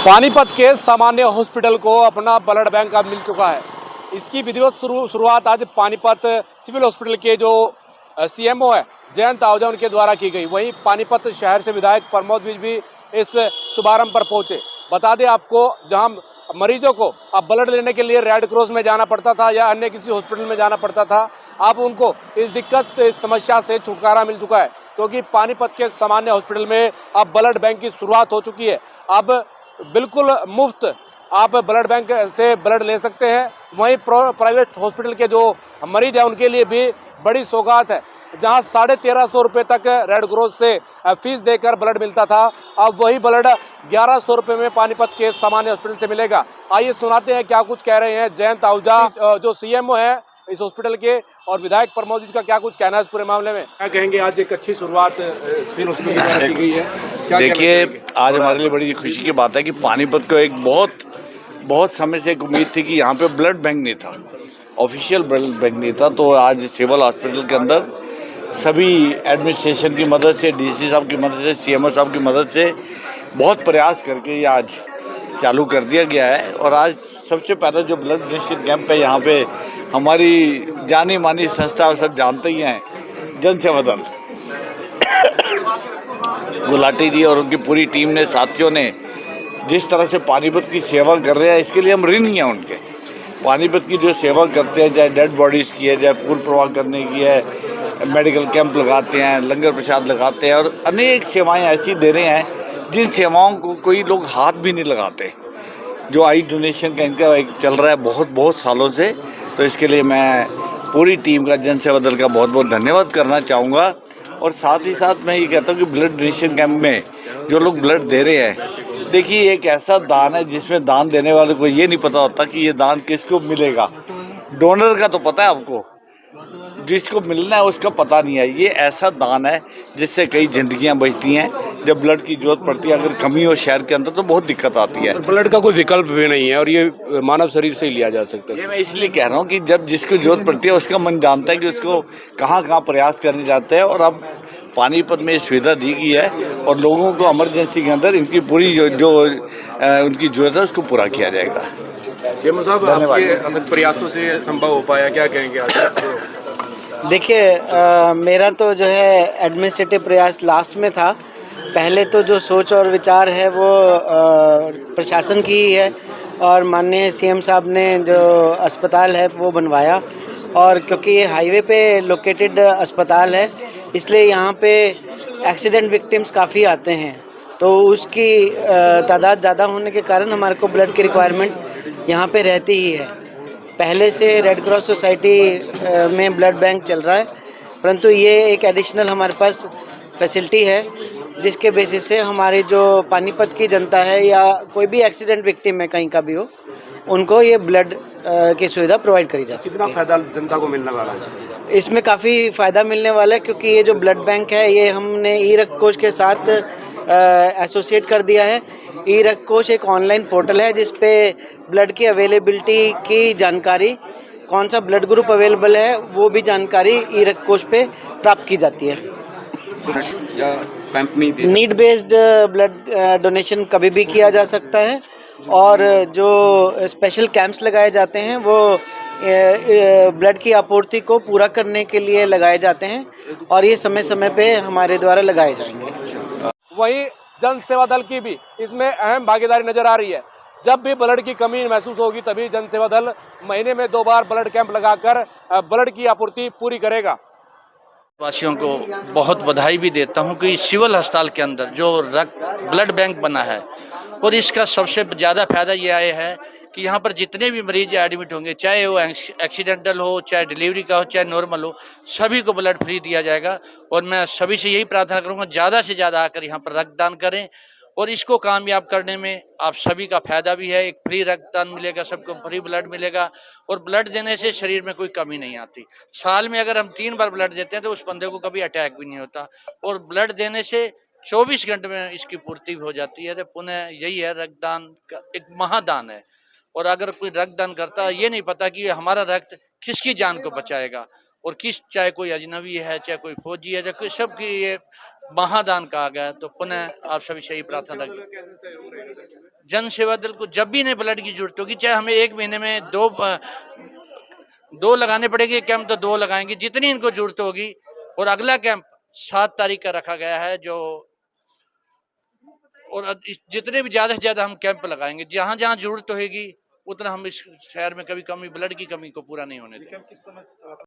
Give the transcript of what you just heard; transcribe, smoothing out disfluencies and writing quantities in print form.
पानीपत के सामान्य हॉस्पिटल को अपना ब्लड बैंक अब मिल चुका है। इसकी विधिवत शुरुआत आज पानीपत सिविल हॉस्पिटल के जो सीएमओ है जयंत आहूजा उनके द्वारा की गई। वहीं पानीपत शहर से विधायक प्रमोद विज भी इस शुभारंभ पर पहुंचे। बता दें आपको, जहां मरीजों को अब ब्लड लेने के लिए रेड क्रॉस में जाना पड़ता था या अन्य किसी हॉस्पिटल में जाना पड़ता था, अब उनको इस दिक्कत इस समस्या से छुटकारा मिल चुका है, क्योंकि पानीपत के सामान्य हॉस्पिटल में अब ब्लड बैंक की शुरुआत हो चुकी है। अब बिल्कुल मुफ्त आप ब्लड बैंक से ब्लड ले सकते हैं। वहीं प्राइवेट हॉस्पिटल के जो मरीज हैं उनके लिए भी बड़ी सौगात है। जहां 1350 रुपये तक रेड क्रॉस से फीस देकर ब्लड मिलता था, अब वही ब्लड 1100 रुपये में पानीपत के सामान्य हॉस्पिटल से मिलेगा। आइए सुनाते हैं क्या कुछ कह रहे हैं जयंत आहूजा जो सीएमओ है इस हॉस्पिटल के, और विधायक प्रमोद जी का क्या कुछ कहना है इस पूरे मामले में। क्या कहेंगे, आज एक अच्छी शुरुआत सिविल हॉस्पिटल द्वारा की गई है। देखिए, आज हमारे लिए बड़ी खुशी की बात है कि पानीपत को एक बहुत समय से एक उम्मीद थी कि यहाँ पे ब्लड बैंक नहीं था, ऑफिशियल ब्लड बैंक नहीं था। तो आज सिविल हॉस्पिटल के अंदर सभी एडमिनिस्ट्रेशन की मदद से, डीसी साहब की मदद से, सीएमओ साहब की मदद से बहुत प्रयास करके ये आज चालू कर दिया गया है। और आज सबसे पहले जो ब्लड डोनेशन कैंप है, यहाँ पे हमारी जानी मानी संस्था और सब जानते ही हैं, जन सेवा दल गुलाटी जी और उनकी पूरी टीम ने, साथियों ने जिस तरह से पानीपत की सेवा कर रहे हैं, इसके लिए हम ऋणी हैं उनके। पानीपत की जो सेवा करते हैं, चाहे डेड बॉडीज़ की है, चाहे फूल प्रवाह करने की है, मेडिकल कैंप लगाते हैं, लंगर प्रसाद लगाते हैं, और अनेक सेवाएं ऐसी दे रहे हैं जिन सेवाओं को कोई लोग हाथ भी नहीं लगाते। जो आई डोनेशन का इनका एक चल रहा है बहुत सालों से, तो इसके लिए मैं पूरी टीम का, जन सेवा दल का बहुत धन्यवाद करना चाहूँगा। और साथ ही साथ मैं ये कहता हूँ कि ब्लड डोनेशन कैंप में जो लोग ब्लड दे रहे हैं, देखिए एक ऐसा दान है जिसमें दान देने वाले को ये नहीं पता होता कि ये दान किसको मिलेगा। डोनर का तो पता है आपको, जिसको मिलना है उसका पता नहीं है। ये ऐसा दान है जिससे कई जिंदगियां बचती हैं। जब ब्लड की जरूरत पड़ती है, अगर कमी हो शहर के अंदर, तो बहुत दिक्कत आती है। ब्लड का कोई विकल्प भी नहीं है और ये मानव शरीर से ही लिया जा सकता है। ये मैं इसलिए कह रहा हूँ कि जब जिसको जरूरत पड़ती है उसका मन जानता है कि उसको कहाँ प्रयास करने जाते हैं। और अब पानीपत में सुविधा दी गई है और लोगों को इमरजेंसी के अंदर इनकी पूरी जो उनकी जरूरत है उसको पूरा किया जाएगा। सीएम साहब, आपके अथक प्रयासों से संभव हो पाया, क्या कहेंगे आज? देखिए, मेरा तो जो है एडमिनिस्ट्रेटिव प्रयास लास्ट में था। पहले तो जो सोच और विचार है वो प्रशासन की ही है, और माननीय सीएम साहब ने जो अस्पताल है वो बनवाया। और क्योंकि ये हाईवे पे लोकेटेड अस्पताल है, इसलिए यहाँ पे एक्सीडेंट विक्टिम्स काफ़ी आते हैं, तो उसकी तादाद ज़्यादा होने के कारण हमारे को ब्लड की रिक्वायरमेंट यहाँ पे रहती ही है। पहले से रेड क्रॉस सोसाइटी में ब्लड बैंक चल रहा है, परंतु ये एक एडिशनल हमारे पास फैसिलिटी है जिसके बेसिस से हमारी जो पानीपत की जनता है या कोई भी एक्सीडेंट विक्टिम है कहीं का भी हो, उनको ये ब्लड की सुविधा प्रोवाइड करी जा सकती है। कितना फ़ायदा जनता को मिलने वाला है? इसमें काफ़ी फ़ायदा मिलने वाला है, क्योंकि ये जो ब्लड बैंक है ये हमने ई रक्त कोष के साथ एसोसिएट कर दिया है। ई रक्त कोष एक ऑनलाइन पोर्टल है जिस पे ब्लड की अवेलेबिलिटी की जानकारी, कौन सा ब्लड ग्रुप अवेलेबल है, वो भी जानकारी ई रक्त कोष पे प्राप्त की जाती है। नीड बेस्ड ब्लड डोनेशन कभी भी किया जा सकता है, और जो स्पेशल कैंप्स लगाए जाते हैं वो ब्लड की आपूर्ति को पूरा करने के लिए लगाए जाते हैं, और ये समय समय पे हमारे द्वारा लगाए जाएंगे। वहीं जन सेवा दल की भी इसमें अहम भागीदारी नजर आ रही है। जब भी ब्लड की कमी महसूस होगी तभी जन सेवा दल महीने में 2 बार ब्लड कैंप लगाकर ब्लड की आपूर्ति पूरी करेगा। वासियों को बहुत बधाई भी देता हूं कि सिविल अस्पताल के अंदर जो ब्लड बैंक बना है, और इसका सबसे ज़्यादा फायदा ये आया है कि यहाँ पर जितने भी मरीज एडमिट होंगे, चाहे वो एक्सीडेंटल हो, चाहे डिलीवरी का हो, चाहे नॉर्मल हो, सभी को ब्लड फ्री दिया जाएगा। और मैं सभी से यही प्रार्थना करूँगा, ज़्यादा से ज़्यादा आकर यहाँ पर रक्तदान करें, और इसको कामयाब करने में आप सभी का फायदा भी है। एक फ्री रक्तदान मिलेगा, सबको फ्री ब्लड मिलेगा, और ब्लड देने से शरीर में कोई कमी नहीं आती। साल में अगर हम 3 बार ब्लड देते हैं तो उस बंदे को कभी अटैक भी नहीं होता, और ब्लड देने से 24 घंटे में इसकी पूर्ति भी हो जाती है। तो पुनः यही है, रक्तदान का एक महादान है, और अगर कोई रक्तदान करता है, ये नहीं पता कि हमारा रक्त किसकी जान को बचाएगा, और चाहे कोई अजनबी है, चाहे कोई फौजी है, चाहे कोई, सबकी ये महादान कहा गया है। तो पुनः आप सभी से ही प्रार्थना रखें। जन सेवा दल को जब भी इन्हें ब्लड की जरूरत होगी, चाहे हमें 1 महीने में दो लगाने पड़ेंगे कैंप, तो 2 लगाएंगे जितनी इनको जरूरत होगी। और अगला कैंप 7 तारीख का रखा गया है जो, और जितने भी ज़्यादा से ज़्यादा हम कैंप लगाएंगे, जहाँ जहाँ जरूरत होगी उतना हम इस शहर में कभी कमी, ब्लड की कमी को पूरा नहीं होने देंगे।